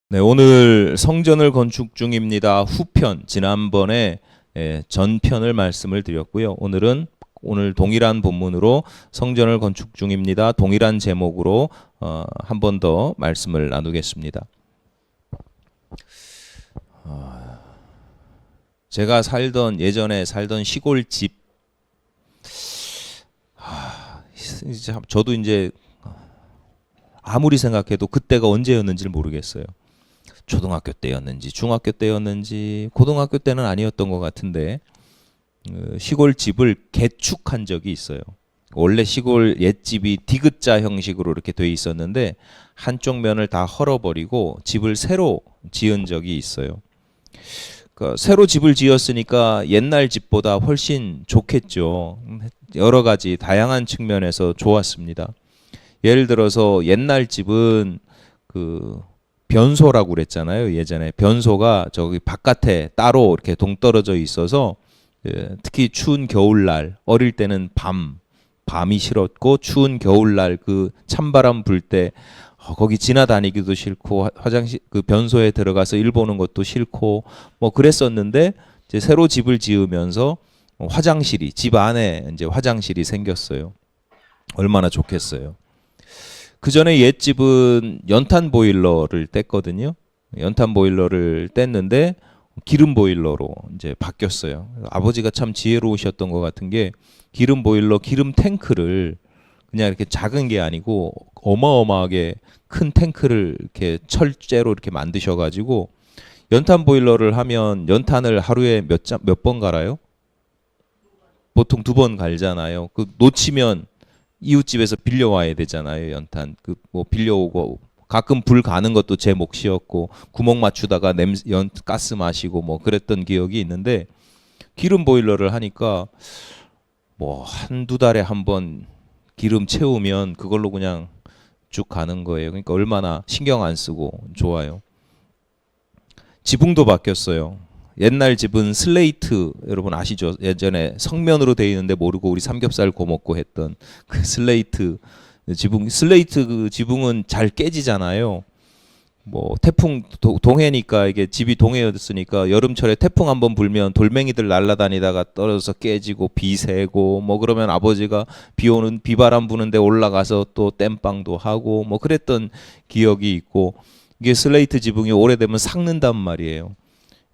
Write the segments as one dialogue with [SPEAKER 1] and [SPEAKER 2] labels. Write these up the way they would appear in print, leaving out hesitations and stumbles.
[SPEAKER 1] 네, 오늘 성전을 건축 중입니다. 후편, 지난번에 전편을 말씀을 드렸고요. 오늘 동일한 본문으로 성전을 건축 중입니다. 동일한 제목으로 한 번 더 말씀을 나누겠습니다. 제가 예전에 살던 시골집, 저도 이제 아무리 생각해도 그때가 언제였는지를 모르겠어요. 초등학교 때였는지 중학교 때였는지 고등학교 때는 아니었던 것 같은데 시골집을 개축한 적이 있어요. 원래 시골 옛집이 디귿자 형식으로 이렇게 돼 있었는데 한쪽 면을 다 헐어버리고 집을 새로 지은 적이 있어요. 그러니까 새로 집을 지었으니까 옛날 집보다 훨씬 좋겠죠. 여러 가지 다양한 측면에서 좋았습니다. 예를 들어서 옛날 집은 변소라고 그랬잖아요. 예전에 변소가 저기 바깥에 따로 이렇게 동떨어져 있어서 특히 추운 겨울날 어릴 때는 밤이 싫었고 추운 겨울날 그 찬바람 불 때 거기 지나다니기도 싫고 화장실 변소에 들어가서 일 보는 것도 싫고 뭐 그랬었는데 이제 새로 집을 지으면서 집 안에 이제 화장실이 생겼어요. 얼마나 좋겠어요. 그 전에 옛집은 연탄 보일러를 뗐거든요. 연탄 보일러를 뗐는데 기름 보일러로 이제 바뀌었어요. 아버지가 참 지혜로우셨던 것 같은 게 기름 보일러, 기름 탱크를 그냥 이렇게 작은 게 아니고 어마어마하게 큰 탱크를 이렇게 철제로 이렇게 만드셔가지고 연탄 보일러를 하면 연탄을 하루에 몇 번 갈아요? 보통 2번 갈잖아요. 놓치면 이웃집에서 빌려와야 되잖아요. 연탄 뭐 빌려오고 가끔 불 가는 것도 제 몫이었고 구멍 맞추다가 가스 마시고 뭐 그랬던 기억이 있는데 기름 보일러를 하니까 뭐 한두 달에 한 번 기름 채우면 그걸로 그냥 쭉 가는 거예요. 그러니까 얼마나 신경 안 쓰고 좋아요. 지붕도 바뀌었어요. 옛날 집은 슬레이트 여러분 아시죠? 예전에 성면으로 돼 있는데 모르고 우리 삼겹살 구워 먹고 했던 그 슬레이트 지붕. 슬레이트 그 지붕은 잘 깨지잖아요. 뭐 태풍 동해니까 이게 집이 동해였으니까 여름철에 태풍 한번 불면 돌멩이들 날아다니다가 떨어져서 깨지고 비 새고 뭐 그러면 아버지가 비바람 부는데 올라가서 또 땜빵도 하고 뭐 그랬던 기억이 있고 이게 슬레이트 지붕이 오래되면 삭는단 말이에요.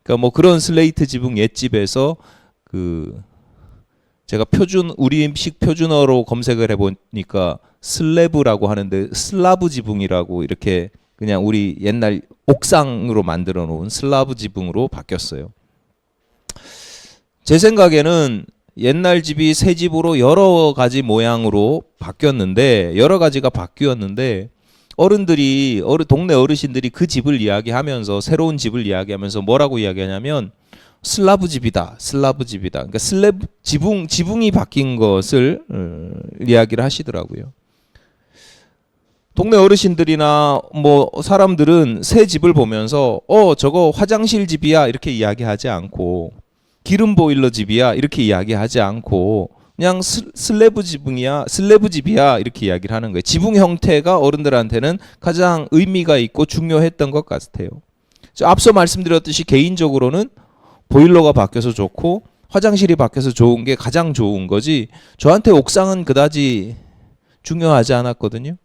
[SPEAKER 1] 그러니까 뭐 그런 슬레이트 지붕 옛집에서 제가 우리식 표준어로 검색을 해보니까 슬래브라고 하는데 슬라브 지붕이라고 이렇게 그냥 우리 옛날 옥상으로 만들어 놓은 슬라브 지붕으로 바뀌었어요. 제 생각에는 옛날 집이 새 집으로 여러 가지 모양으로 바뀌었는데 동네 어르신들이 그 집을 이야기하면서 새로운 집을 이야기하면서 뭐라고 이야기하냐면 슬라브 집이다. 그러니까 지붕이 바뀐 것을 이야기를 하시더라고요. 동네 어르신들이나 뭐 사람들은 새 집을 보면서 저거 화장실 집이야 이렇게 이야기하지 않고 기름 보일러 집이야 이렇게 이야기하지 않고 그냥 슬래브 집이야 이렇게 이야기를 하는 거예요. 지붕 형태가 어른들한테는 가장 의미가 있고 중요했던 것 같아요. 앞서 말씀드렸듯이 개인적으로는 보일러가 바뀌어서 좋고 화장실이 바뀌어서 좋은 게 가장 좋은 거지 저한테 옥상은 그다지 중요하지 않았거든요.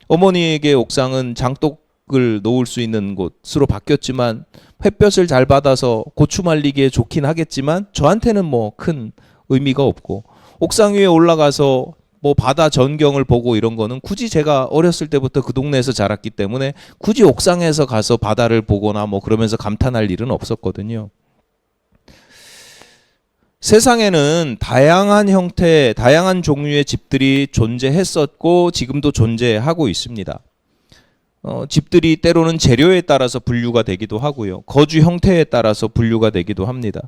[SPEAKER 1] 어머니에게 옥상은 장독을 놓을 수 있는 곳으로 바뀌었지만 햇볕을 잘 받아서 고추 말리기에 좋긴 하겠지만 저한테는 뭐 큰 의미가 없고 옥상 위에 올라가서 뭐 바다 전경을 보고 이런 거는 굳이 제가 어렸을 때부터 그 동네에서 자랐기 때문에 굳이 옥상에서 가서 바다를 보거나 뭐 그러면서 감탄할 일은 없었거든요. 세상에는 다양한 형태, 다양한 종류의 집들이 존재했었고 지금도 존재하고 있습니다. 집들이 때로는 재료에 따라서 분류가 되기도 하고요. 거주 형태에 따라서 분류가 되기도 합니다.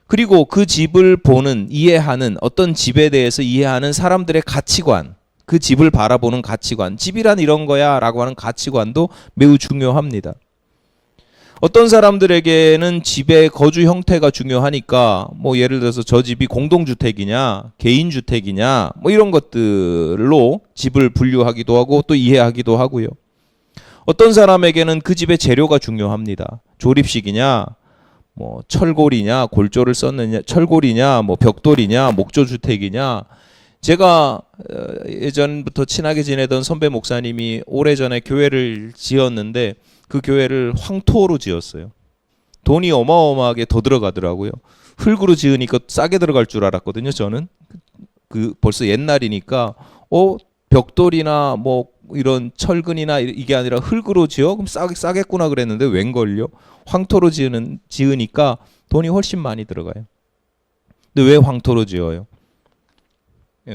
[SPEAKER 1] 그리고 그 집을 이해하는 어떤 집에 대해서 이해하는 사람들의 가치관, 그 집을 바라보는 가치관, 집이란 이런 거야 라고 하는 가치관도 매우 중요합니다. 어떤 사람들에게는 집의 거주 형태가 중요하니까 뭐 예를 들어서 저 집이 공동주택이냐 개인주택이냐 뭐 이런 것들로 집을 분류하기도 하고 또 이해하기도 하고요. 어떤 사람에게는 그 집의 재료가 중요합니다. 조립식이냐 뭐 철골이냐 골조를 썼느냐 철골이냐 뭐 벽돌이냐 목조주택이냐. 제가 예전부터 친하게 지내던 선배 목사님이 오래전에 교회를 지었는데 그 교회를 황토로 지었어요. 돈이 어마어마하게 더 들어가더라고요. 흙으로 지으니까 싸게 들어갈 줄 알았거든요. 저는 그 벌써 옛날이니까 벽돌이나 뭐 이런 철근이나 이게 아니라 흙으로 지어? 그럼 싸겠구나 그랬는데 웬걸요? 황토로 지으니까 돈이 훨씬 많이 들어가요. 근데 왜 황토로 지어요?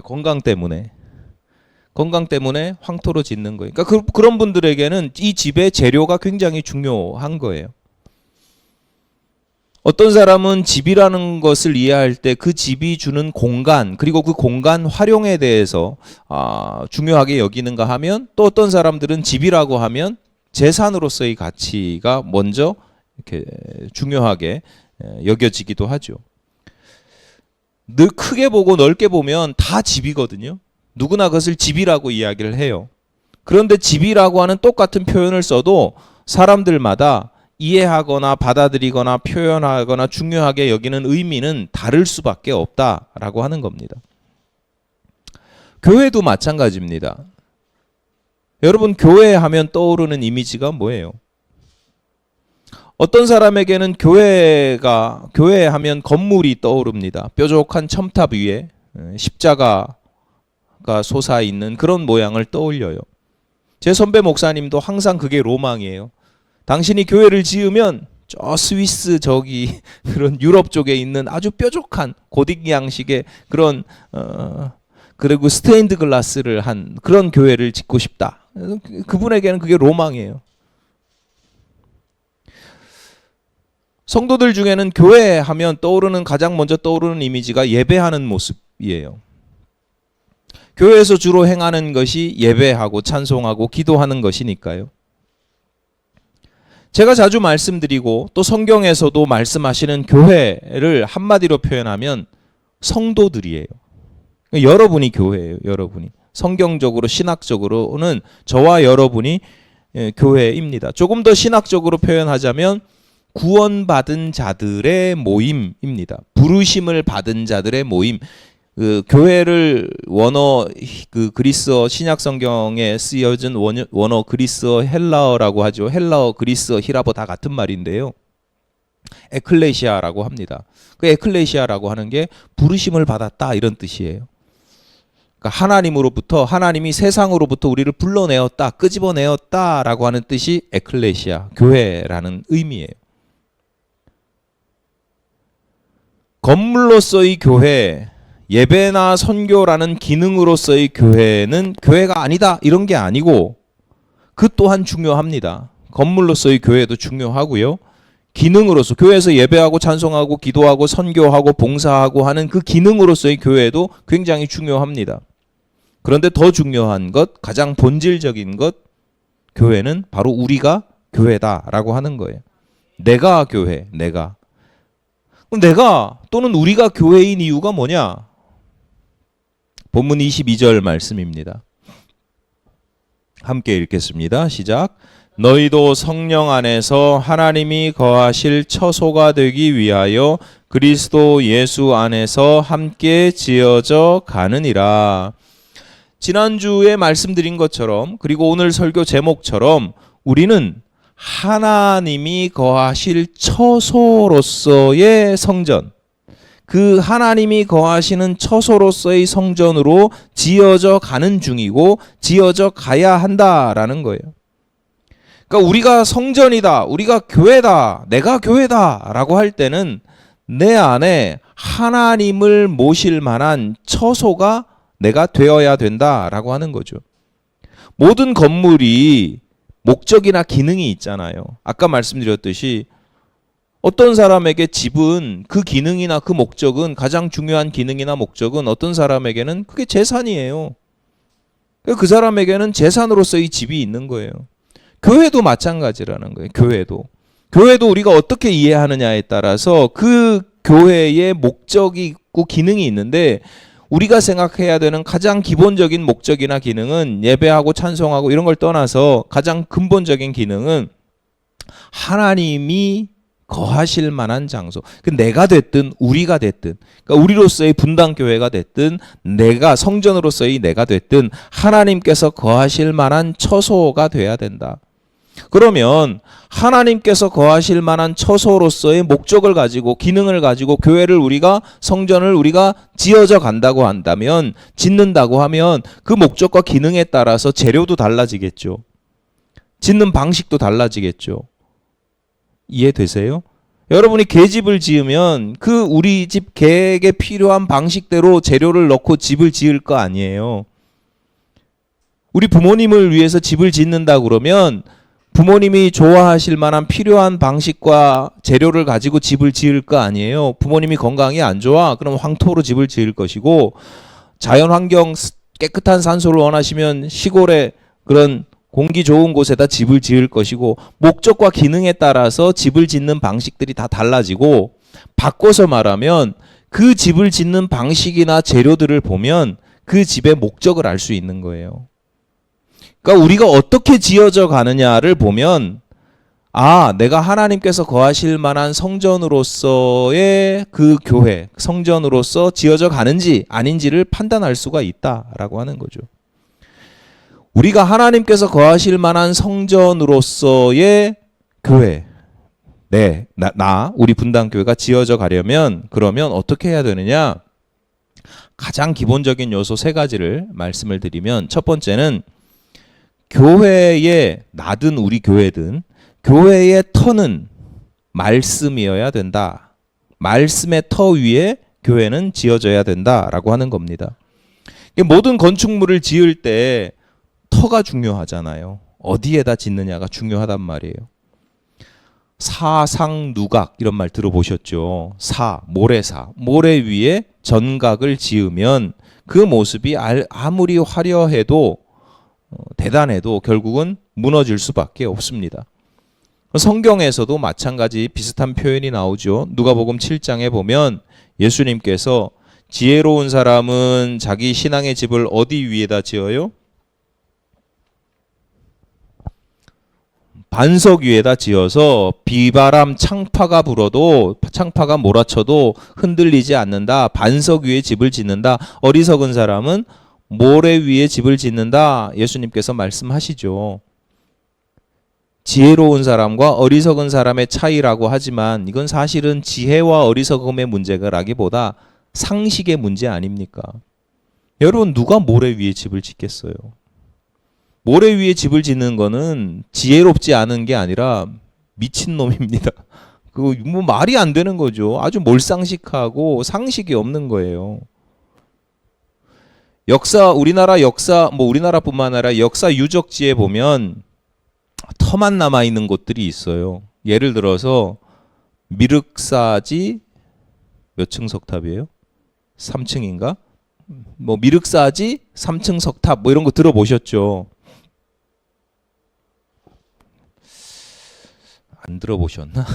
[SPEAKER 1] 건강 때문에. 건강 때문에 황토로 짓는 거예요. 그러니까 그런 분들에게는 이 집의 재료가 굉장히 중요한 거예요. 어떤 사람은 집이라는 것을 이해할 때 그 집이 주는 공간 그리고 그 공간 활용에 대해서 중요하게 여기는가 하면 또 어떤 사람들은 집이라고 하면 재산으로서의 가치가 먼저 이렇게 중요하게 여겨지기도 하죠. 늘 크게 보고 넓게 보면 다 집이거든요. 누구나 그것을 집이라고 이야기를 해요. 그런데 집이라고 하는 똑같은 표현을 써도 사람들마다 이해하거나 받아들이거나 표현하거나 중요하게 여기는 의미는 다를 수밖에 없다라고 하는 겁니다. 교회도 마찬가지입니다. 여러분 교회 하면 떠오르는 이미지가 뭐예요? 어떤 사람에게는 교회 하면 건물이 떠오릅니다. 뾰족한 첨탑 위에 십자가가 솟아있는 그런 모양을 떠올려요. 제 선배 목사님도 항상 그게 로망이에요. 당신이 교회를 지으면 저 스위스 저기 그런 유럽 쪽에 있는 아주 뾰족한 고딕 양식의 그런 그리고 스테인드 글라스를 한 그런 교회를 짓고 싶다. 그분에게는 그게 로망이에요. 성도들 중에는 교회 하면 가장 먼저 떠오르는 이미지가 예배하는 모습이에요. 교회에서 주로 행하는 것이 예배하고 찬송하고 기도하는 것이니까요. 제가 자주 말씀드리고 또 성경에서도 말씀하시는 교회를 한마디로 표현하면 성도들이에요. 여러분이 교회예요. 여러분이. 성경적으로 신학적으로는 저와 여러분이 교회입니다. 조금 더 신학적으로 표현하자면 구원받은 자들의 모임입니다. 부르심을 받은 자들의 모임. 교회를 원어 그리스어 신약 성경에 쓰여진 원어 그리스어 헬라어라고 하죠. 헬라어 그리스어 히라보 다 같은 말인데요. 에클레시아라고 합니다. 그 에클레시아라고 하는 게 부르심을 받았다 이런 뜻이에요. 그러니까 하나님이 세상으로부터 우리를 불러내었다, 끄집어내었다라고 하는 뜻이 에클레시아, 교회라는 의미예요. 건물로서의 교회, 예배나 선교라는 기능으로서의 교회는 교회가 아니다 이런 게 아니고 그 또한 중요합니다. 건물로서의 교회도 중요하고요. 기능으로서 교회에서 예배하고 찬송하고 기도하고 선교하고 봉사하고 하는 그 기능으로서의 교회도 굉장히 중요합니다. 그런데 더 중요한 것, 가장 본질적인 것, 교회는 바로 우리가 교회다라고 하는 거예요. 내가 교회, 내가. 그럼 내가 또는 우리가 교회인 이유가 뭐냐? 본문 22절 말씀입니다. 함께 읽겠습니다. 시작. 너희도 성령 안에서 하나님이 거하실 처소가 되기 위하여 그리스도 예수 안에서 함께 지어져 가느니라. 지난주에 말씀드린 것처럼 그리고 오늘 설교 제목처럼 우리는 하나님이 거하실 처소로서의 성전, 그 하나님이 거하시는 처소로서의 성전으로 지어져 가는 중이고 지어져 가야 한다라는 거예요. 그러니까 우리가 성전이다, 우리가 교회다, 내가 교회다라고 할 때는 내 안에 하나님을 모실 만한 처소가 내가 되어야 된다라고 하는 거죠. 모든 건물이 목적이나 기능이 있잖아요. 아까 말씀드렸듯이 어떤 사람에게 집은 그 기능이나 그 목적은 가장 중요한 기능이나 목적은 어떤 사람에게는 그게 재산이에요. 그 사람에게는 재산으로서의 집이 있는 거예요. 교회도 마찬가지라는 거예요. 교회도 우리가 어떻게 이해하느냐에 따라서 그 교회의 목적이 있고 기능이 있는데, 우리가 생각해야 되는 가장 기본적인 목적이나 기능은 예배하고 찬송하고 이런 걸 떠나서 가장 근본적인 기능은 하나님이 거하실 만한 장소. 내가 됐든 우리가 됐든, 그러니까 우리로서의 분당교회가 됐든 내가 성전으로서의 내가 됐든 하나님께서 거하실 만한 처소가 돼야 된다. 그러면 하나님께서 거하실 만한 처소로서의 목적을 가지고 기능을 가지고 교회를 우리가 성전을 우리가 지어져 간다고 한다면, 짓는다고 하면 그 목적과 기능에 따라서 재료도 달라지겠죠. 짓는 방식도 달라지겠죠. 이해되세요? 여러분이 개집을 지으면 그 우리 집 개에게 필요한 방식대로 재료를 넣고 집을 지을 거 아니에요. 우리 부모님을 위해서 집을 짓는다 그러면 부모님이 좋아하실 만한 필요한 방식과 재료를 가지고 집을 지을 거 아니에요. 부모님이 건강이 안 좋아? 그럼 황토로 집을 지을 것이고, 자연환경 깨끗한 산소를 원하시면 시골에 그런 공기 좋은 곳에다 집을 지을 것이고, 목적과 기능에 따라서 집을 짓는 방식들이 다 달라지고, 바꿔서 말하면 그 집을 짓는 방식이나 재료들을 보면 그 집의 목적을 알 수 있는 거예요. 그러니까 우리가 어떻게 지어져 가느냐를 보면, 내가 하나님께서 거하실 만한 성전으로서의 그 교회, 성전으로서 지어져 가는지 아닌지를 판단할 수가 있다라고 하는 거죠. 우리가 하나님께서 거하실 만한 성전으로서의 교회, 우리 분당교회가 지어져 가려면 그러면 어떻게 해야 되느냐? 가장 기본적인 요소 3가지를 말씀을 드리면, 첫 번째는 교회의, 나든 우리 교회든 교회의 터는 말씀이어야 된다. 말씀의 터 위에 교회는 지어져야 된다라고 하는 겁니다. 모든 건축물을 지을 때 터가 중요하잖아요. 어디에다 짓느냐가 중요하단 말이에요. 사상누각 이런 말 들어보셨죠? 모래 위에 전각을 지으면 그 모습이 아무리 화려해도 대단해도 결국은 무너질 수밖에 없습니다. 성경에서도 마찬가지 비슷한 표현이 나오죠. 누가복음 7장에 보면 예수님께서 지혜로운 사람은 자기 신앙의 집을 어디 위에다 지어요? 반석 위에다 지어서 비바람 창파가 불어도, 창파가 몰아쳐도 흔들리지 않는다. 반석 위에 집을 짓는다. 어리석은 사람은 모래 위에 집을 짓는다. 예수님께서 말씀하시죠. 지혜로운 사람과 어리석은 사람의 차이라고 하지만 이건 사실은 지혜와 어리석음의 문제라기보다 상식의 문제 아닙니까? 여러분, 누가 모래 위에 집을 짓겠어요? 모래 위에 집을 짓는 거는 지혜롭지 않은 게 아니라 미친놈입니다. 뭐 말이 안 되는 거죠. 아주 몰상식하고 상식이 없는 거예요. 우리나라 역사, 우리나라뿐만 아니라 역사 유적지에 보면 터만 남아 있는 곳들이 있어요. 예를 들어서 미륵사지 몇 층 석탑이에요? 3층인가? 미륵사지 3층 석탑 이런 거 들어보셨죠? 안 들어보셨나?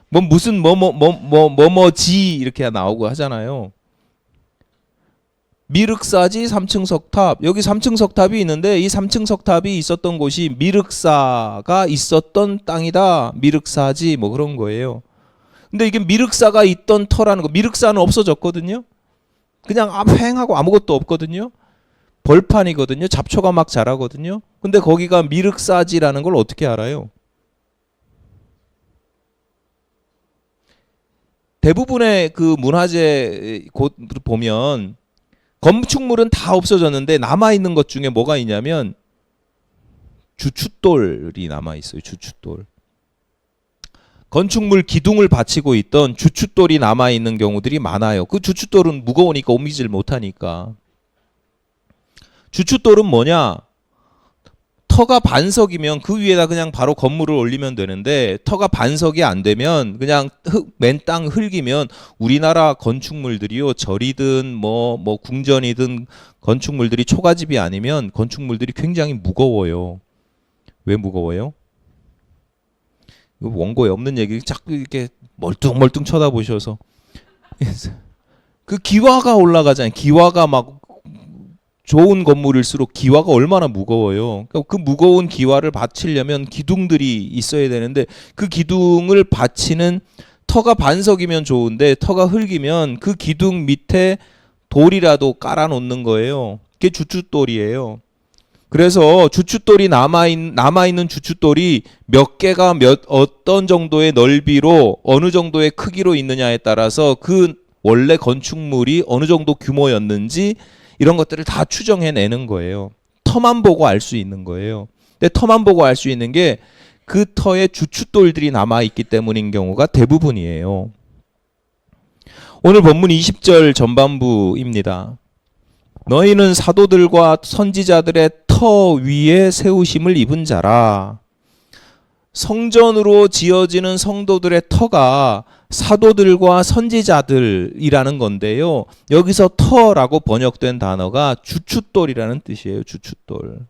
[SPEAKER 1] 무슨 뭐뭐지 이렇게 나오고 하잖아요. 미륵사지 3층 석탑. 여기 3층 석탑이 있는데 이 3층 석탑이 있었던 곳이 미륵사가 있었던 땅이다. 미륵사지 그런 거예요. 근데 이게 미륵사가 있던 터라는 거. 미륵사는 없어졌거든요. 그냥 휑하고 아무것도 없거든요. 벌판이거든요. 잡초가 막 자라거든요. 근데 거기가 미륵사지라는 걸 어떻게 알아요? 대부분의 그 문화재 곳 보면 건축물은 다 없어졌는데 남아있는 것 중에 뭐가 있냐면 주춧돌이 남아있어요. 주춧돌. 건축물 기둥을 받치고 있던 주춧돌이 남아있는 경우들이 많아요. 그 주춧돌은 무거우니까 옮기질 못하니까. 주춧돌은 뭐냐? 터가 반석이면 그 위에다 그냥 바로 건물을 올리면 되는데, 터가 반석이 안 되면 그냥 맨 땅 흙이면 우리나라 건축물들이요, 절이든 궁전이든 건축물들이 초가집이 아니면 건축물들이 굉장히 무거워요. 왜 무거워요? 원고에 없는 얘기 자꾸 이렇게 멀뚱멀뚱 쳐다보셔서 그 기와가 올라가잖아요. 기와가 막 좋은 건물일수록 기와가 얼마나 무거워요. 그 무거운 기와를 받치려면 기둥들이 있어야 되는데 그 기둥을 받치는 터가 반석이면 좋은데 터가 흙이면 그 기둥 밑에 돌이라도 깔아놓는 거예요. 그게 주춧돌이에요. 그래서 주춧돌이 남아있는 주춧돌이 몇 개가 어떤 정도의 넓이로 어느 정도의 크기로 있느냐에 따라서 그 원래 건축물이 어느 정도 규모였는지 이런 것들을 다 추정해내는 거예요. 터만 보고 알 수 있는 거예요. 근데 터만 보고 알 수 있는 게 그 터에 주춧돌들이 남아있기 때문인 경우가 대부분이에요. 오늘 본문 20절 전반부입니다. 너희는 사도들과 선지자들의 터 위에 세우심을 입은 자라. 성전으로 지어지는 성도들의 터가 사도들과 선지자들이라는 건데요. 여기서 터라고 번역된 단어가 주춧돌이라는 뜻이에요. 주춧돌.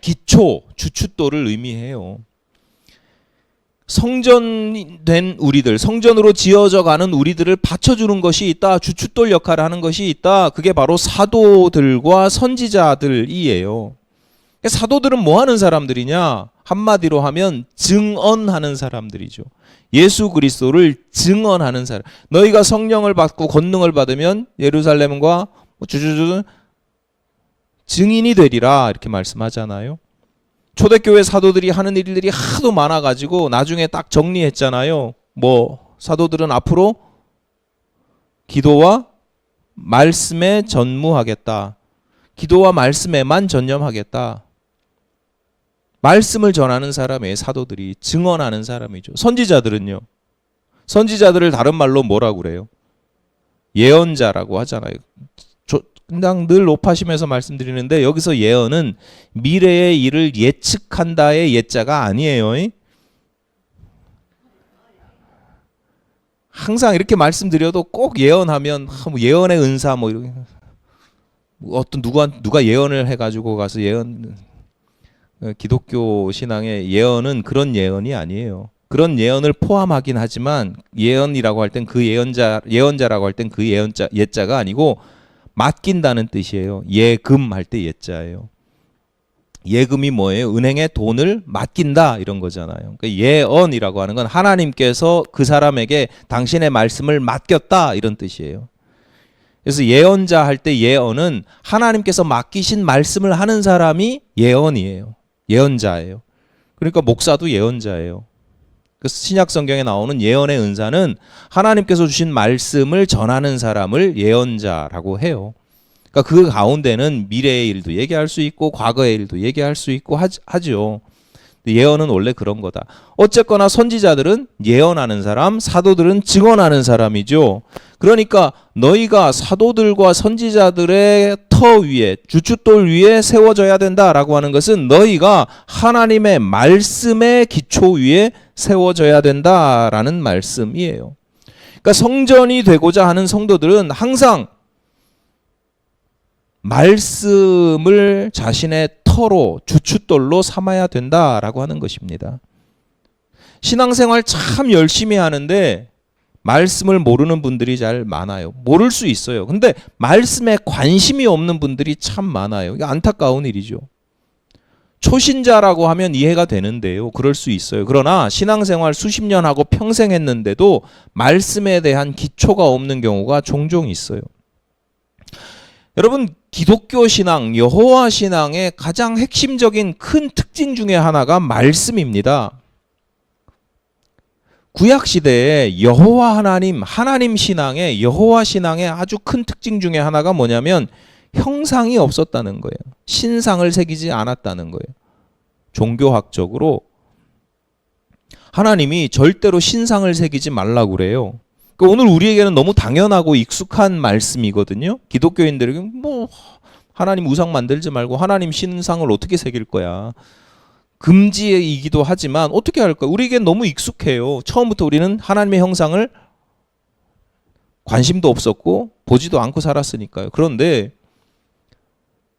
[SPEAKER 1] 기초, 주춧돌을 의미해요. 성전된 우리들, 성전으로 지어져 가는 우리들을 받쳐주는 것이 있다. 주춧돌 역할을 하는 것이 있다. 그게 바로 사도들과 선지자들이에요. 사도들은 뭐 하는 사람들이냐? 한마디로 하면 증언하는 사람들이죠. 예수 그리스도를 증언하는 사람. 너희가 성령을 받고 권능을 받으면 예루살렘과 주주주 증인이 되리라 이렇게 말씀하잖아요. 초대교회 사도들이 하는 일들이 하도 많아가지고 나중에 딱 정리했잖아요. 뭐 사도들은 앞으로 기도와 말씀에 전무하겠다. 기도와 말씀에만 전념하겠다. 말씀을 전하는 사람의 사도들이 증언하는 사람이죠. 선지자들은요. 선지자들을 다른 말로 뭐라고 그래요? 예언자라고 하잖아요. 그냥 늘 높아심에서 말씀드리는데 여기서 예언은 미래의 일을 예측한다의 예자가 아니에요. 항상 이렇게 말씀드려도 꼭 예언하면 뭐 예언의 은사 뭐 이런 어떤 누가 예언을 해가지고 가서 예언 기독교 신앙의 예언은 그런 예언이 아니에요. 그런 예언을 포함하긴 하지만 예언이라고 할 땐 그 예언자라고 할 땐 그 예자가 아니고 맡긴다는 뜻이에요. 예금 할 때 예자예요. 예금이 뭐예요? 은행에 돈을 맡긴다 이런 거잖아요. 그러니까 예언이라고 하는 건 하나님께서 그 사람에게 당신의 말씀을 맡겼다 이런 뜻이에요. 그래서 예언자 할 때 예언은 하나님께서 맡기신 말씀을 하는 사람이 예언이에요. 예언자예요. 그러니까 목사도 예언자예요. 그 신약 성경에 나오는 예언의 은사는 하나님께서 주신 말씀을 전하는 사람을 예언자라고 해요. 그러니까 그 가운데는 미래의 일도 얘기할 수 있고 과거의 일도 얘기할 수 있고 하죠. 예언은 원래 그런 거다. 어쨌거나 선지자들은 예언하는 사람, 사도들은 증언하는 사람이죠. 그러니까 너희가 사도들과 선지자들의 터 위에, 주춧돌 위에 세워져야 된다라고 하는 것은 너희가 하나님의 말씀의 기초 위에 세워져야 된다라는 말씀이에요. 그러니까 성전이 되고자 하는 성도들은 항상 말씀을 자신의 터로 주춧돌로 삼아야 된다라고 하는 것입니다. 신앙생활 참 열심히 하는데 말씀을 모르는 분들이 잘 많아요. 모를 수 있어요. 근데 말씀에 관심이 없는 분들이 참 많아요. 이게 안타까운 일이죠. 초신자라고 하면 이해가 되는데요. 그럴 수 있어요. 그러나 신앙생활 수십 년 하고 평생 했는데도 말씀에 대한 기초가 없는 경우가 종종 있어요. 여러분, 기독교 신앙, 여호와 신앙의 가장 핵심적인 큰 특징 중에 하나가 말씀입니다. 구약 시대에 여호와 하나님 신앙의 여호와 신앙의 아주 큰 특징 중에 하나가 뭐냐면 형상이 없었다는 거예요. 신상을 새기지 않았다는 거예요. 종교학적으로 하나님이 절대로 신상을 새기지 말라고 그래요. 그러니까 오늘 우리에게는 너무 당연하고 익숙한 말씀이거든요. 기독교인들에게 뭐 하나님 우상 만들지 말고 하나님 신상을 어떻게 새길 거야. 금지이기도 하지만 어떻게 할까요? 우리에겐 너무 익숙해요. 처음부터 우리는 하나님의 형상을 관심도 없었고 보지도 않고 살았으니까요. 그런데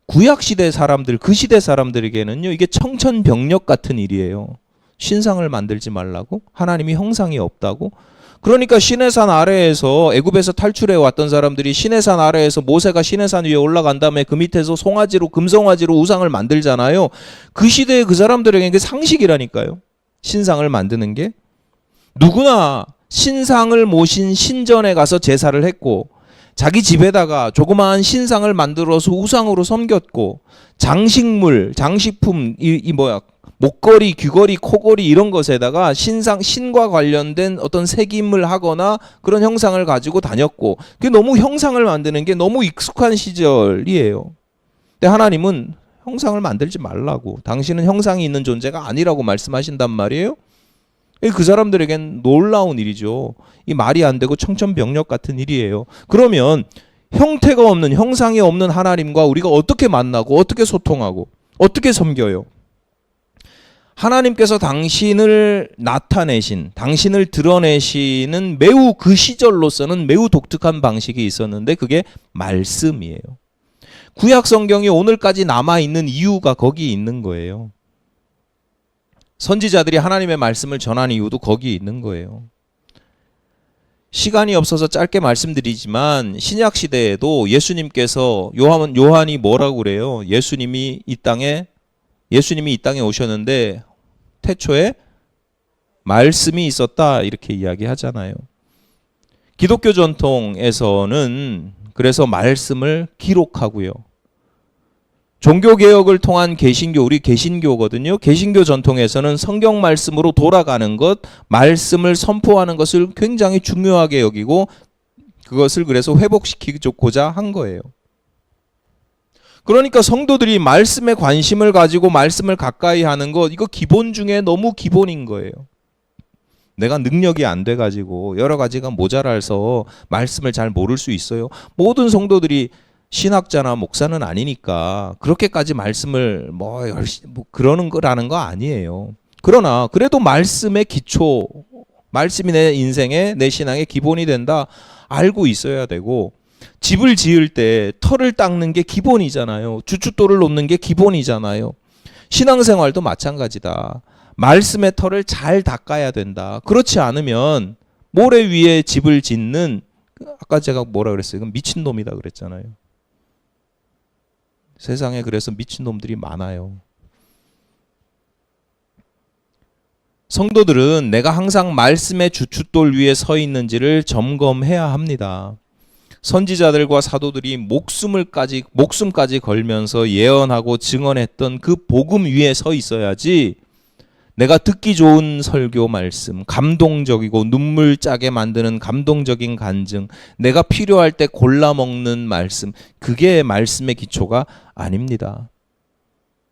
[SPEAKER 1] 구약 시대 사람들, 그 시대 사람들에게는요, 이게 청천벽력 같은 일이에요. 신상을 만들지 말라고? 하나님이 형상이 없다고? 그러니까 시내산 아래에서 애굽에서 탈출해 왔던 사람들이 시내산 아래에서 모세가 시내산 위에 올라간 다음에 그 밑에서 송아지로 금송아지로 우상을 만들잖아요. 그 시대의 그 사람들에게는 그 상식이라니까요. 신상을 만드는 게. 누구나 신상을 모신 신전에 가서 제사를 했고 자기 집에다가 조그마한 신상을 만들어서 우상으로 섬겼고 장식물, 장식품, 목걸이, 귀걸이, 코걸이 이런 것에다가 신과 관련된 어떤 색임을 하거나 그런 형상을 가지고 다녔고 그게 너무 형상을 만드는 게 너무 익숙한 시절이에요. 근데 하나님은 형상을 만들지 말라고, 당신은 형상이 있는 존재가 아니라고 말씀하신단 말이에요. 그 사람들에겐 놀라운 일이죠. 이 말이 안 되고 청천벽력 같은 일이에요. 그러면 형태가 없는, 형상이 없는 하나님과 우리가 어떻게 만나고 어떻게 소통하고 어떻게 섬겨요? 하나님께서 당신을 나타내신, 당신을 드러내시는 매우 그 시절로서는 매우 독특한 방식이 있었는데 그게 말씀이에요. 구약 성경이 오늘까지 남아있는 이유가 거기 있는 거예요. 선지자들이 하나님의 말씀을 전하는 이유도 거기 있는 거예요. 시간이 없어서 짧게 말씀드리지만 신약 시대에도 예수님께서 요한이 뭐라고 그래요? 예수님이 이 땅에 오셨는데 태초에 말씀이 있었다 이렇게 이야기하잖아요. 기독교 전통에서는 그래서 말씀을 기록하고요. 종교개혁을 통한 개신교, 우리 개신교거든요. 개신교 전통에서는 성경 말씀으로 돌아가는 것, 말씀을 선포하는 것을 굉장히 중요하게 여기고 그것을 그래서 회복시키고자 한 거예요. 그러니까 성도들이 말씀에 관심을 가지고 말씀을 가까이 하는 것, 이거 기본 중에 너무 기본인 거예요. 내가 능력이 안 돼가지고 여러 가지가 모자라서 말씀을 잘 모를 수 있어요. 모든 성도들이 신학자나 목사는 아니니까 그렇게까지 말씀을 그러는 거라는 거 아니에요. 그러나 그래도 말씀의 기초, 말씀이 내 인생의, 내 신앙의 기본이 된다 알고 있어야 되고, 집을 지을 때 털을 닦는 게 기본이잖아요. 주춧돌을 놓는 게 기본이잖아요. 신앙생활도 마찬가지다. 말씀의 털을 잘 닦아야 된다. 그렇지 않으면 모래 위에 집을 짓는, 아까 제가 뭐라 그랬어요? 이건 미친놈이다 그랬잖아요. 세상에 그래서 미친놈들이 많아요. 성도들은 내가 항상 말씀의 주춧돌 위에 서 있는지를 점검해야 합니다. 선지자들과 사도들이 목숨까지 걸면서 예언하고 증언했던 그 복음 위에 서 있어야지 내가 듣기 좋은 설교 말씀, 감동적이고 눈물 짜게 만드는 감동적인 간증, 내가 필요할 때 골라 먹는 말씀, 그게 말씀의 기초가 아닙니다.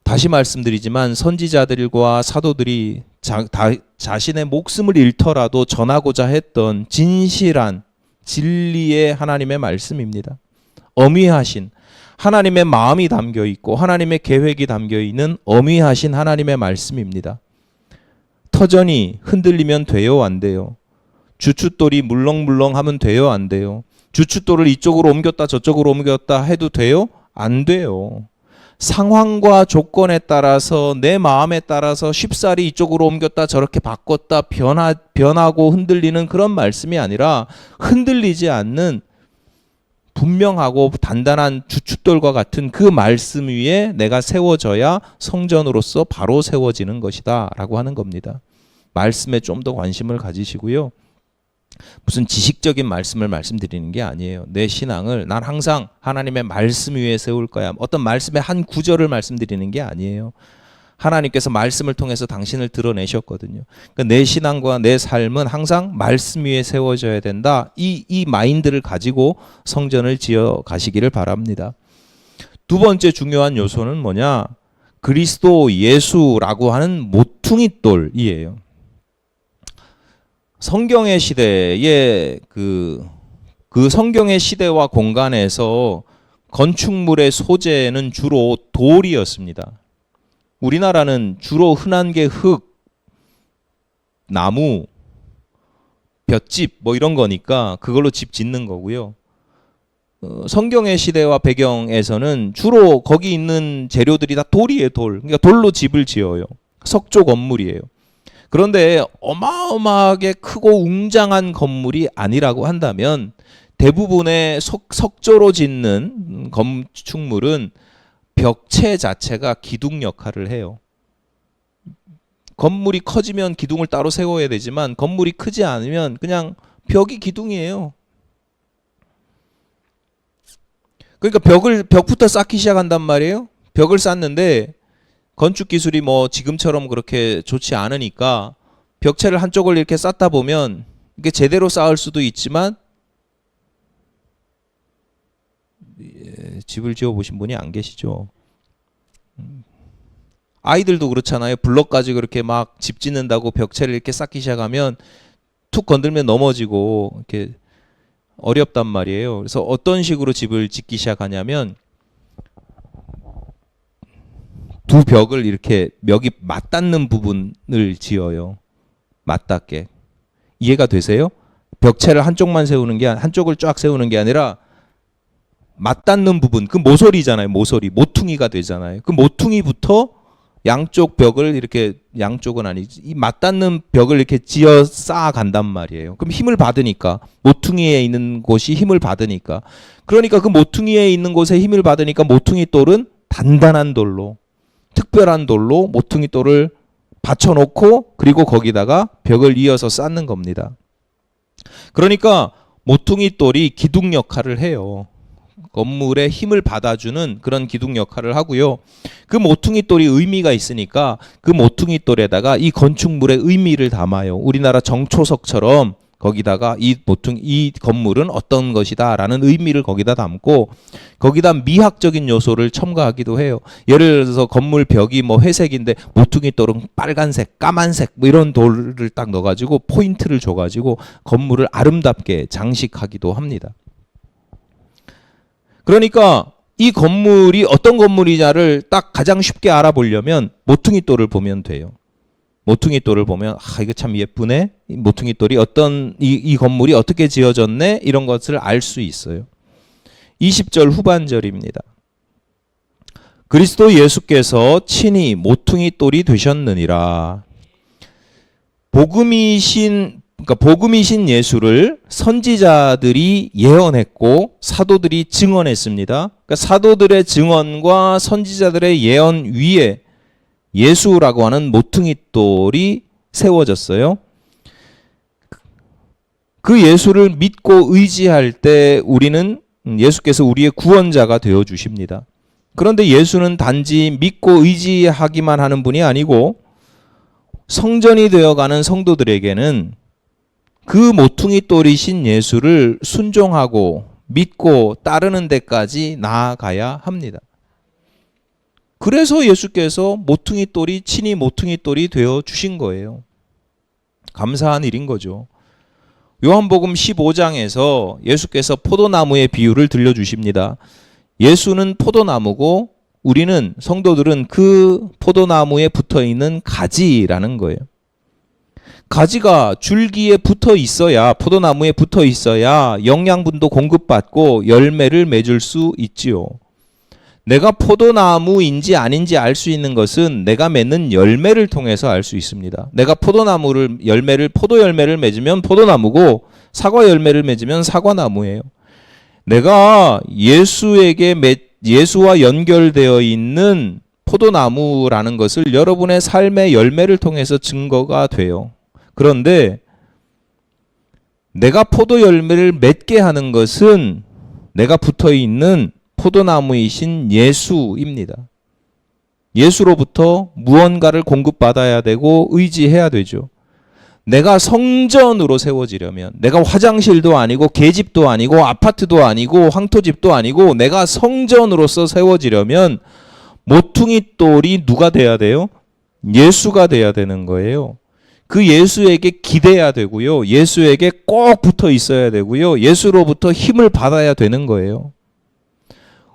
[SPEAKER 1] 다시 말씀드리지만 선지자들과 사도들이 자신의 목숨을 잃더라도 전하고자 했던 진실한 진리의 하나님의 말씀입니다. 어미하신 하나님의 마음이 담겨 있고 하나님의 계획이 담겨 있는 어미하신 하나님의 말씀입니다. 터전이 흔들리면 돼요, 안 돼요? 주춧돌이 물렁물렁하면 돼요, 안 돼요? 주춧돌을 이쪽으로 옮겼다 저쪽으로 옮겼다 해도 돼요? 안 돼요. 상황과 조건에 따라서 내 마음에 따라서 쉽사리 이쪽으로 옮겼다 저렇게 바꿨다 변하고 흔들리는 그런 말씀이 아니라 흔들리지 않는 분명하고 단단한 주춧돌과 같은 그 말씀 위에 내가 세워져야 성전으로서 바로 세워지는 것이다 라고 하는 겁니다. 말씀에 좀 더 관심을 가지시고요. 무슨 지식적인 말씀을 말씀드리는 게 아니에요. 내 신앙을 난 항상 하나님의 말씀 위에 세울 거야. 어떤 말씀의 한 구절을 말씀드리는 게 아니에요. 하나님께서 말씀을 통해서 당신을 드러내셨거든요. 그러니까 내 신앙과 내 삶은 항상 말씀 위에 세워져야 된다. 이 마인드를 가지고 성전을 지어 가시기를 바랍니다. 두 번째 중요한 요소는 뭐냐? 그리스도 예수라고 하는 모퉁이 돌이에요. 성경의 시대에 그 성경의 시대와 공간에서 건축물의 소재는 주로 돌이었습니다. 우리나라는 주로 흔한 게 흙, 나무, 볏짚 이런 거니까 그걸로 집 짓는 거고요. 성경의 시대와 배경에서는 주로 거기 있는 재료들이 다 돌이에요, 돌. 그러니까 돌로 집을 지어요. 석조 건물이에요. 그런데 어마어마하게 크고 웅장한 건물이 아니라고 한다면 대부분의 석조로 짓는 건축물은 벽체 자체가 기둥 역할을 해요. 건물이 커지면 기둥을 따로 세워야 되지만 건물이 크지 않으면 그냥 벽이 기둥이에요. 그러니까 벽부터 쌓기 시작한단 말이에요. 벽을 쌓는데 건축 기술이 뭐 지금처럼 그렇게 좋지 않으니까 벽체를 한쪽을 이렇게 쌓다 보면 이게 제대로 쌓을 수도 있지만 집을 지어 보신 분이 안 계시죠. 아이들도 그렇잖아요. 블럭 가지고 그렇게 막 집 짓는다고 벽체를 이렇게 쌓기 시작하면 툭 건들면 넘어지고 이렇게 어렵단 말이에요. 그래서 어떤 식으로 집을 짓기 시작하냐면 두 벽을 이렇게 벽이 맞닿는 부분을 지어요. 맞닿게. 이해가 되세요? 벽체를 한쪽만 세우는 게 한쪽을 쫙 세우는 게 아니라 맞닿는 부분, 그 모서리잖아요. 모서리, 모퉁이가 되잖아요. 그 모퉁이부터 양쪽 벽을 이렇게, 양쪽은 아니지, 이 맞닿는 벽을 이렇게 지어 쌓아 간단 말이에요. 그럼 힘을 받으니까, 모퉁이에 있는 곳이 힘을 받으니까, 그러니까 그 모퉁이에 있는 곳에 힘을 받으니까 모퉁이 돌은 단단한 돌로, 특별한 돌로 모퉁이 돌을 받쳐놓고 그리고 거기다가 벽을 이어서 쌓는 겁니다. 그러니까 모퉁이 돌이 기둥 역할을 해요. 건물에 힘을 받아주는 그런 기둥 역할을 하고요. 그 모퉁이 돌이 의미가 있으니까 그 모퉁이 돌에다가 이 건축물의 의미를 담아요. 우리나라 정초석처럼 거기다가 이 건물은 어떤 것이다 라는 의미를 거기다 담고 거기다 미학적인 요소를 첨가하기도 해요. 예를 들어서 건물 벽이 뭐 회색인데 모퉁이 돌은 빨간색, 까만색 뭐 이런 돌을 딱 넣어가지고 포인트를 줘가지고 건물을 아름답게 장식하기도 합니다. 그러니까 이 건물이 어떤 건물이냐를 딱 가장 쉽게 알아보려면 모퉁이 돌을 보면 돼요. 모퉁이 돌을 보면 이거 참 예쁘네. 이 모퉁이 돌이 이 건물이 어떻게 지어졌네. 이런 것을 알 수 있어요. 20절 후반절입니다. 그리스도 예수께서 친히 모퉁이 돌이 되셨느니라. 복음이신 예수를 선지자들이 예언했고 사도들이 증언했습니다. 그러니까 사도들의 증언과 선지자들의 예언 위에 예수라고 하는 모퉁이 돌이 세워졌어요. 그 예수를 믿고 의지할 때 우리는 예수께서 우리의 구원자가 되어 주십니다. 그런데 예수는 단지 믿고 의지하기만 하는 분이 아니고 성전이 되어가는 성도들에게는 그 모퉁이 돌이신 예수를 순종하고 믿고 따르는 데까지 나아가야 합니다. 그래서 예수께서 친히 모퉁이 돌이 되어 주신 거예요. 감사한 일인 거죠. 요한복음 15장에서 예수께서 포도나무의 비유를 들려주십니다. 예수는 포도나무고 우리는 성도들은 그 포도나무에 붙어있는 가지라는 거예요. 가지가 줄기에 붙어 있어야, 포도나무에 붙어 있어야 영양분도 공급받고 열매를 맺을 수 있지요. 내가 포도나무인지 아닌지 알 수 있는 것은 내가 맺는 열매를 통해서 알 수 있습니다. 내가 포도 열매를 맺으면 포도나무고 사과 열매를 맺으면 사과나무예요. 내가 예수와 연결되어 있는 포도나무라는 것을 여러분의 삶의 열매를 통해서 증거가 돼요. 그런데 내가 포도 열매를 맺게 하는 것은 내가 붙어 있는 포도나무이신 예수입니다. 예수로부터 무언가를 공급받아야 되고 의지해야 되죠. 내가 성전으로 세워지려면, 내가 화장실도 아니고 계집도 아니고 아파트도 아니고 황토집도 아니고 내가 성전으로서 세워지려면 모퉁이 돌이 누가 돼야 돼요? 예수가 돼야 되는 거예요. 그 예수에게 기대야 되고요. 예수에게 꼭 붙어 있어야 되고요. 예수로부터 힘을 받아야 되는 거예요.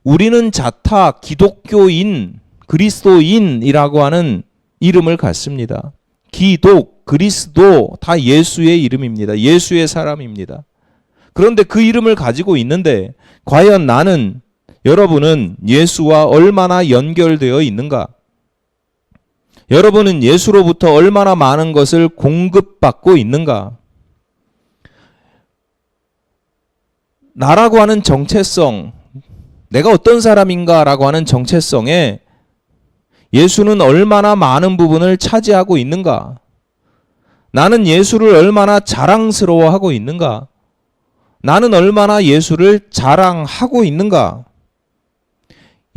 [SPEAKER 1] 우리는 자타 기독교인, 그리스도인이라고 하는 이름을 갖습니다. 기독, 그리스도 다 예수의 이름입니다. 예수의 사람입니다. 그런데 그 이름을 가지고 있는데 과연 나는, 여러분은 예수와 얼마나 연결되어 있는가? 여러분은 예수로부터 얼마나 많은 것을 공급받고 있는가? 나라고 하는 정체성, 내가 어떤 사람인가라고 하는 정체성에 예수는 얼마나 많은 부분을 차지하고 있는가? 나는 예수를 얼마나 자랑스러워하고 있는가? 나는 얼마나 예수를 자랑하고 있는가?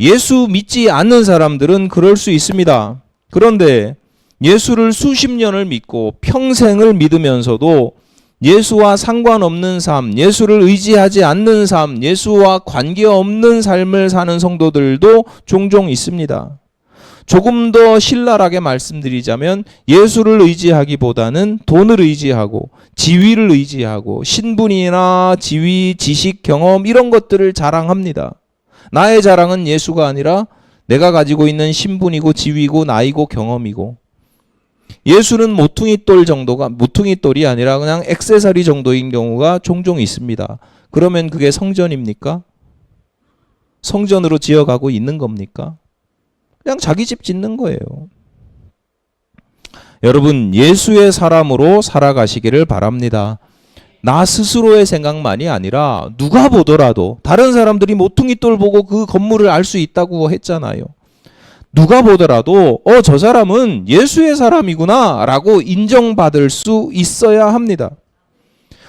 [SPEAKER 1] 예수 믿지 않는 사람들은 그럴 수 있습니다. 그런데 예수를 수십 년을 믿고 평생을 믿으면서도 예수와 상관없는 삶, 예수를 의지하지 않는 삶, 예수와 관계없는 삶을 사는 성도들도 종종 있습니다. 조금 더 신랄하게 말씀드리자면 예수를 의지하기보다는 돈을 의지하고 지위를 의지하고 신분이나 지위, 지식, 경험 이런 것들을 자랑합니다. 나의 자랑은 예수가 아니라 내가 가지고 있는 신분이고 지위고 나이고 경험이고, 예수는 모퉁이돌 정도가, 모퉁이돌이 아니라 그냥 액세서리 정도인 경우가 종종 있습니다. 그러면 그게 성전입니까? 성전으로 지어가고 있는 겁니까? 그냥 자기 집 짓는 거예요. 여러분, 예수의 사람으로 살아가시기를 바랍니다. 나 스스로의 생각만이 아니라 누가 보더라도, 다른 사람들이 모퉁이돌 보고 그 건물을 알 수 있다고 했잖아요. 누가 보더라도 저 사람은 예수의 사람이구나 라고 인정받을 수 있어야 합니다.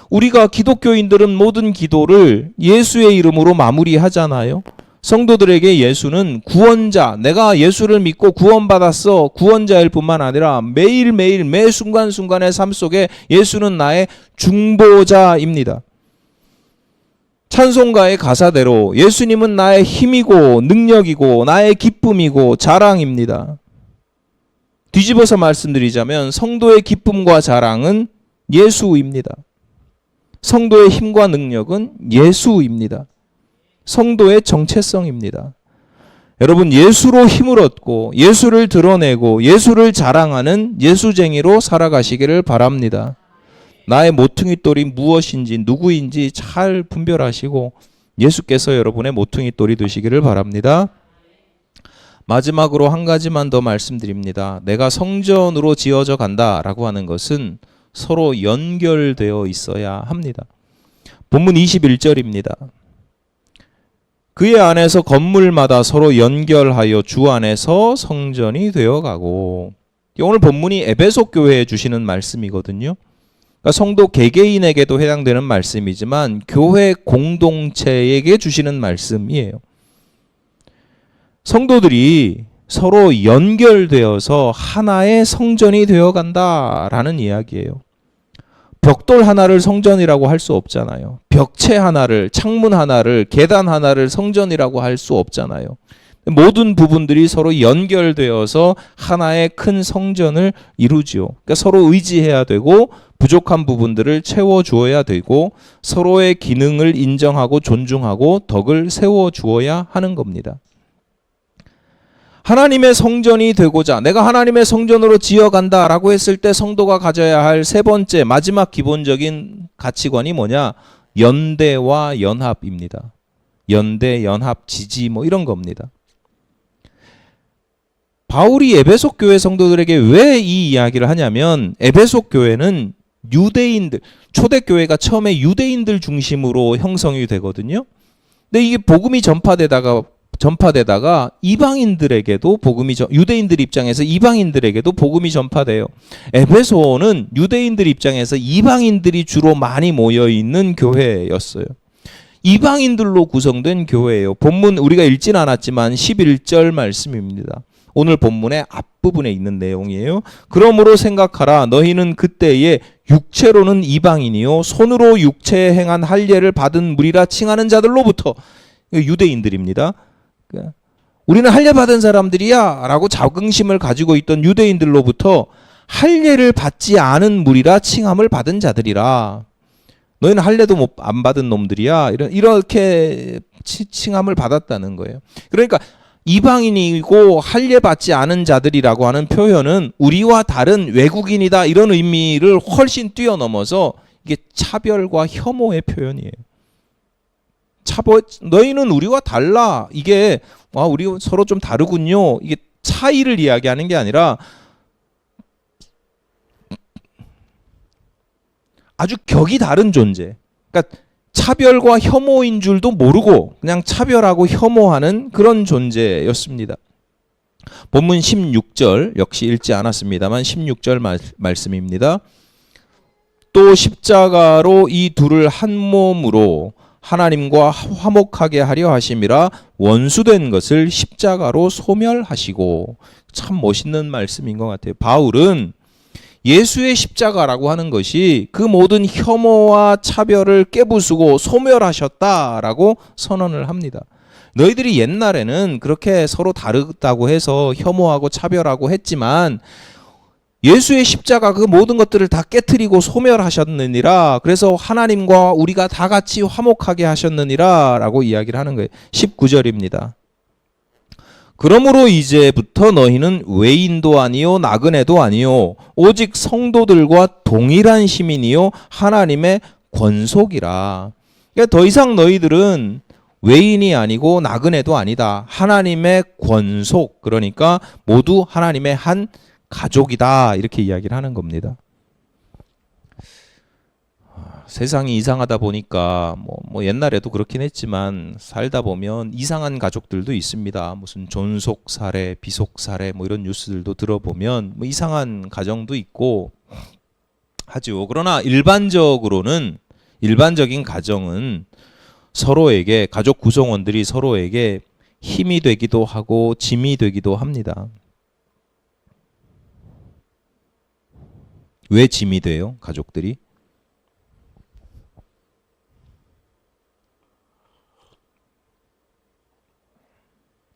[SPEAKER 1] 우리가 기독교인들은 모든 기도를 예수의 이름으로 마무리하잖아요. 성도들에게 예수는 구원자, 내가 예수를 믿고 구원받았어, 구원자일 뿐만 아니라 매일매일 매 순간순간의 삶 속에 예수는 나의 중보자입니다. 찬송가의 가사대로 예수님은 나의 힘이고 능력이고 나의 기쁨이고 자랑입니다. 뒤집어서 말씀드리자면 성도의 기쁨과 자랑은 예수입니다. 성도의 힘과 능력은 예수입니다. 성도의 정체성입니다. 여러분, 예수로 힘을 얻고 예수를 드러내고 예수를 자랑하는 예수쟁이로 살아가시기를 바랍니다. 나의 모퉁이돌이 무엇인지 누구인지 잘 분별하시고 예수께서 여러분의 모퉁이돌이 되시기를 바랍니다. 마지막으로 한 가지만 더 말씀드립니다. 내가 성전으로 지어져 간다라고 하는 것은 서로 연결되어 있어야 합니다. 본문 21절입니다. 그의 안에서 건물마다 서로 연결하여 주 안에서 성전이 되어가고, 오늘 본문이 에베소 교회에 주시는 말씀이거든요. 그러니까 성도 개개인에게도 해당되는 말씀이지만 교회 공동체에게 주시는 말씀이에요. 성도들이 서로 연결되어서 하나의 성전이 되어간다라는 이야기예요. 벽돌 하나를 성전이라고 할 수 없잖아요. 벽체 하나를, 창문 하나를, 계단 하나를 성전이라고 할 수 없잖아요. 모든 부분들이 서로 연결되어서 하나의 큰 성전을 이루지요. 그러니까 서로 의지해야 되고 부족한 부분들을 채워주어야 되고 서로의 기능을 인정하고 존중하고 덕을 세워주어야 하는 겁니다. 하나님의 성전이 되고자, 내가 하나님의 성전으로 지어간다라고 했을 때 성도가 가져야 할 세 번째 마지막 기본적인 가치관이 뭐냐? 연대와 연합입니다. 연대, 연합, 지지 이런 겁니다. 바울이 에베소 교회 성도들에게 왜 이 이야기를 하냐면, 에베소 교회는 유대인들, 초대교회가 처음에 유대인들 중심으로 형성이 되거든요. 근데 이게 복음이 전파되다가 이방인들에게도 유대인들 입장에서 이방인들에게도 복음이 전파돼요. 에베소는 유대인들 입장에서 이방인들이 주로 많이 모여 있는 교회였어요. 이방인들로 구성된 교회예요. 본문 우리가 읽진 않았지만 11절 말씀입니다. 오늘 본문의 앞부분에 있는 내용이에요. 그러므로 생각하라. 너희는 그때에 육체로는 이방인이요 손으로 육체에 행한 할례를 받은 무리라 칭하는 자들로부터, 유대인들입니다. 우리는 할례 받은 사람들이야 라고 자긍심을 가지고 있던 유대인들로부터 할례를 받지 않은 무리라 칭함을 받은 자들이라. 너희는 할례도 안 받은 놈들이야. 이렇게 칭함을 받았다는 거예요. 그러니까 이방인이고 할례 받지 않은 자들이라고 하는 표현은 우리와 다른 외국인이다 이런 의미를 훨씬 뛰어넘어서 이게 차별과 혐오의 표현이에요. 너희는 우리와 달라. 이게 우리 서로 좀 다르군요. 이게 차이를 이야기하는 게 아니라 아주 격이 다른 존재. 그러니까 차별과 혐오인 줄도 모르고 그냥 차별하고 혐오하는 그런 존재였습니다. 본문 16절 역시 읽지 않았습니다만 16절 말씀입니다. 또 십자가로 이 둘을 한 몸으로 하나님과 화목하게 하려 하심이라 원수된 것을 십자가로 소멸하시고. 참 멋있는 말씀인 것 같아요. 바울은 예수의 십자가라고 하는 것이 그 모든 혐오와 차별을 깨부수고 소멸하셨다라고 선언을 합니다. 너희들이 옛날에는 그렇게 서로 다르다고 해서 혐오하고 차별하고 했지만 예수의 십자가 그 모든 것들을 다 깨트리고 소멸하셨느니라. 그래서 하나님과 우리가 다 같이 화목하게 하셨느니라 라고 이야기를 하는 거예요. 19절입니다. 그러므로 이제부터 너희는 외인도 아니요 나그네도 아니요 오직 성도들과 동일한 시민이요 하나님의 권속이라. 그러니까 더 이상 너희들은 외인이 아니고 나그네도 아니다. 하나님의 권속, 그러니까 모두 하나님의 한 가족이다. 이렇게 이야기를 하는 겁니다. 세상이 이상하다 보니까 뭐 옛날에도 그렇긴 했지만 살다 보면 이상한 가족들도 있습니다. 무슨 존속 사례, 비속 사례 이런 뉴스들도 들어보면 이상한 가정도 있고 하죠. 그러나 일반적인 가정은 서로에게, 가족 구성원들이 서로에게 힘이 되기도 하고 짐이 되기도 합니다. 왜 짐이 돼요? 가족들이?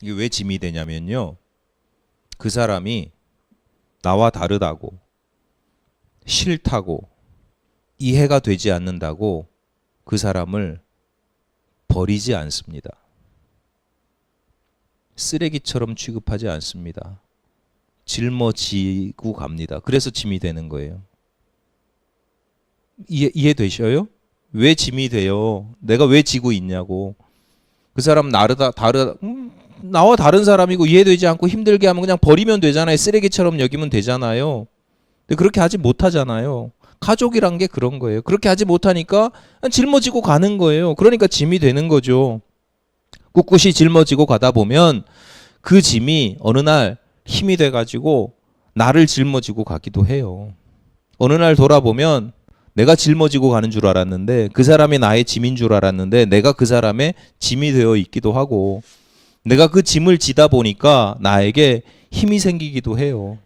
[SPEAKER 1] 이게 왜 짐이 되냐면요. 그 사람이 나와 다르다고, 싫다고, 이해가 되지 않는다고 그 사람을 버리지 않습니다. 쓰레기처럼 취급하지 않습니다. 짊어지고 갑니다. 그래서 짐이 되는 거예요. 이해되셔요? 왜 짐이 돼요? 내가 왜 지고 있냐고. 그 사람 나와 다른 사람이고 이해되지 않고 힘들게 하면 그냥 버리면 되잖아요. 쓰레기처럼 여기면 되잖아요. 근데 그렇게 하지 못하잖아요. 가족이란 게 그런 거예요. 그렇게 하지 못하니까 짊어지고 가는 거예요. 그러니까 짐이 되는 거죠. 꿋꿋이 짊어지고 가다 보면 그 짐이 어느 날 힘이 돼가지고 나를 짊어지고 가기도 해요. 어느 날 돌아보면 내가 짊어지고 가는 줄 알았는데 그 사람이 나의 짐인 줄 알았는데 내가 그 사람의 짐이 되어 있기도 하고 내가 그 짐을 지다 보니까 나에게 힘이 생기기도 해요.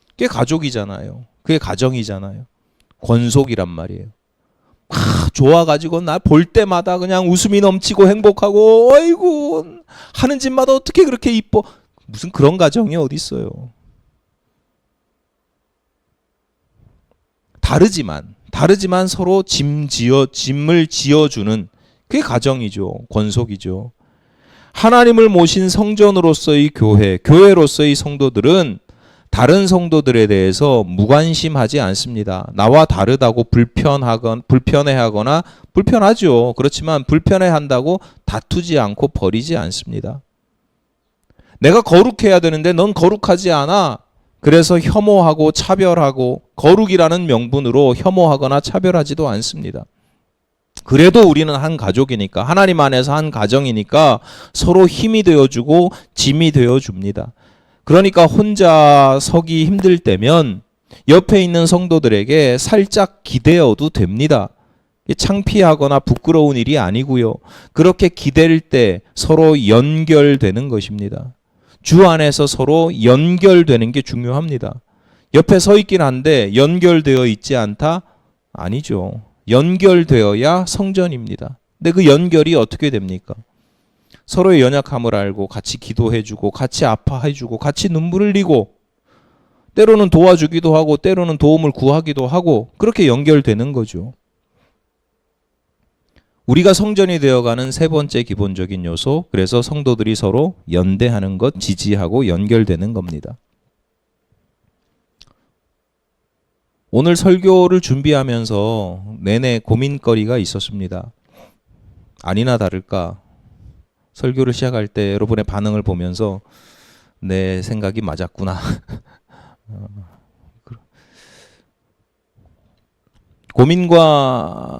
[SPEAKER 1] 그게 가족이잖아요. 그게 가정이잖아요. 권속이란 말이에요. 좋아가지고 나 볼 때마다 그냥 웃음이 넘치고 행복하고 어이구 하는 집마다 어떻게 그렇게 이뻐. 무슨 그런 가정이 어디 있어요. 다르지만 서로 짐을 지어주는 그게 가정이죠. 권속이죠. 하나님을 모신 성전으로서의 교회로서의 성도들은 다른 성도들에 대해서 무관심하지 않습니다. 나와 다르다고 불편해하거나 불편하죠. 그렇지만 불편해한다고 다투지 않고 버리지 않습니다. 내가 거룩해야 되는데 넌 거룩하지 않아. 그래서 혐오하고 차별하고 거룩이라는 명분으로 혐오하거나 차별하지도 않습니다. 그래도 우리는 한 가족이니까 하나님 안에서 한 가정이니까 서로 힘이 되어주고 짐이 되어줍니다. 그러니까 혼자 서기 힘들 때면 옆에 있는 성도들에게 살짝 기대어도 됩니다. 창피하거나 부끄러운 일이 아니고요. 그렇게 기댈 때 서로 연결되는 것입니다. 주 안에서 서로 연결되는 게 중요합니다. 옆에 서 있긴 한데 연결되어 있지 않다? 아니죠. 연결되어야 성전입니다. 근데 그 연결이 어떻게 됩니까? 서로의 연약함을 알고 같이 기도해주고 같이 아파해주고 같이 눈물 흘리고 때로는 도와주기도 하고 때로는 도움을 구하기도 하고 그렇게 연결되는 거죠. 우리가 성전이 되어가는 세 번째 기본적인 요소, 그래서 성도들이 서로 연대하는 것, 지지하고 연결되는 겁니다. 오늘 설교를 준비하면서 내내 고민거리가 있었습니다. 아니나 다를까 설교를 시작할 때 여러분의 반응을 보면서 내 생각이 맞았구나.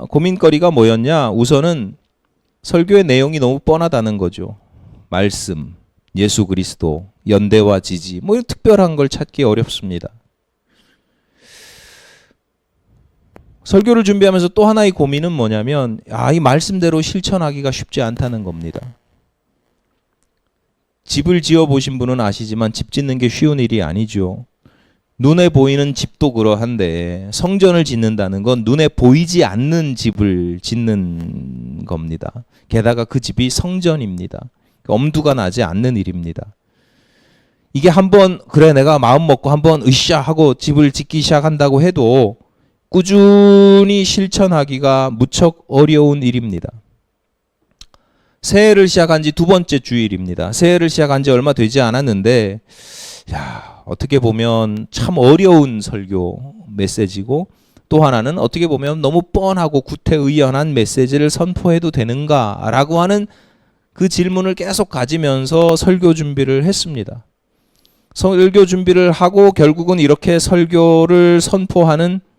[SPEAKER 1] 고민거리가 뭐였냐? 우선은 설교의 내용이 너무 뻔하다는 거죠. 말씀, 예수 그리스도, 연대와 지지, 뭐 이런 특별한 걸 찾기 어렵습니다. 설교를 준비하면서 또 하나의 고민은 뭐냐면, 이 말씀대로 실천하기가 쉽지 않다는 겁니다. 집을 지어 보신 분은 아시지만 집 짓는 게 쉬운 일이 아니죠. 눈에 보이는 집도 그러한데 성전을 짓는다는 건 눈에 보이지 않는 집을 짓는 겁니다. 게다가 그 집이 성전입니다. 엄두가 나지 않는 일입니다. 이게 한번 그래 내가 마음 먹고 한번 으쌰 하고 집을 짓기 시작한다고 해도 꾸준히 실천하기가 무척 어려운 일입니다. 새해를 시작한 지 두 번째 주일입니다. 새해를 시작한 지 얼마 되지 않았는데 어떻게 보면 참 어려운 설교 메시지고 또 하나는 어떻게 보면 너무 뻔하고 구태의연한 메시지를 선포해도 되는가라고 하는 그 질문을 계속 가지면서 설교 준비를 했습니다. 설교 준비를 하고 결국은 이렇게 설교를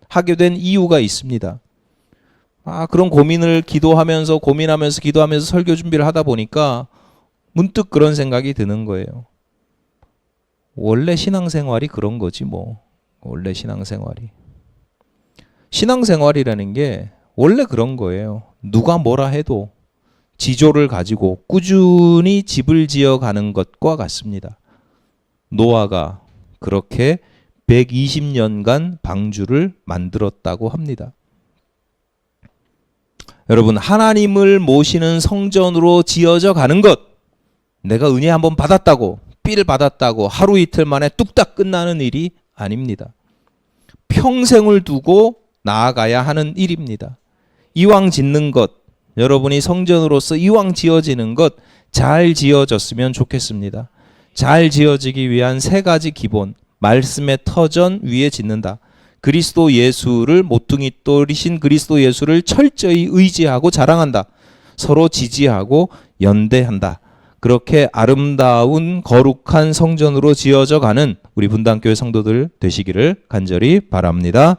[SPEAKER 1] 하게 된 이유가 있습니다. 그런 고민하면서 기도하면서 설교 준비를 하다 보니까 문득 그런 생각이 드는 거예요. 원래 신앙생활이 그런 거지 뭐. 원래 신앙생활이라는 게 원래 그런 거예요. 누가 뭐라 해도 지조를 가지고 꾸준히 집을 지어가는 것과 같습니다. 노아가 그렇게 120년간 방주를 만들었다고 합니다. 여러분, 하나님을 모시는 성전으로 지어져 가는 것, 내가 은혜 한번 받았다고 삘 받았다고 하루 이틀 만에 뚝딱 끝나는 일이 아닙니다. 평생을 두고 나아가야 하는 일입니다. 이왕 짓는 것, 여러분이 성전으로서 이왕 지어지는 것 잘 지어졌으면 좋겠습니다. 잘 지어지기 위한 세 가지 기본, 말씀의 터전 위에 짓는다. 그리스도 예수를 모퉁이 돌이신 그리스도 예수를 철저히 의지하고 자랑한다. 서로 지지하고 연대한다. 그렇게 아름다운 거룩한 성전으로 지어져 가는 우리 분당교회 성도들 되시기를 간절히 바랍니다.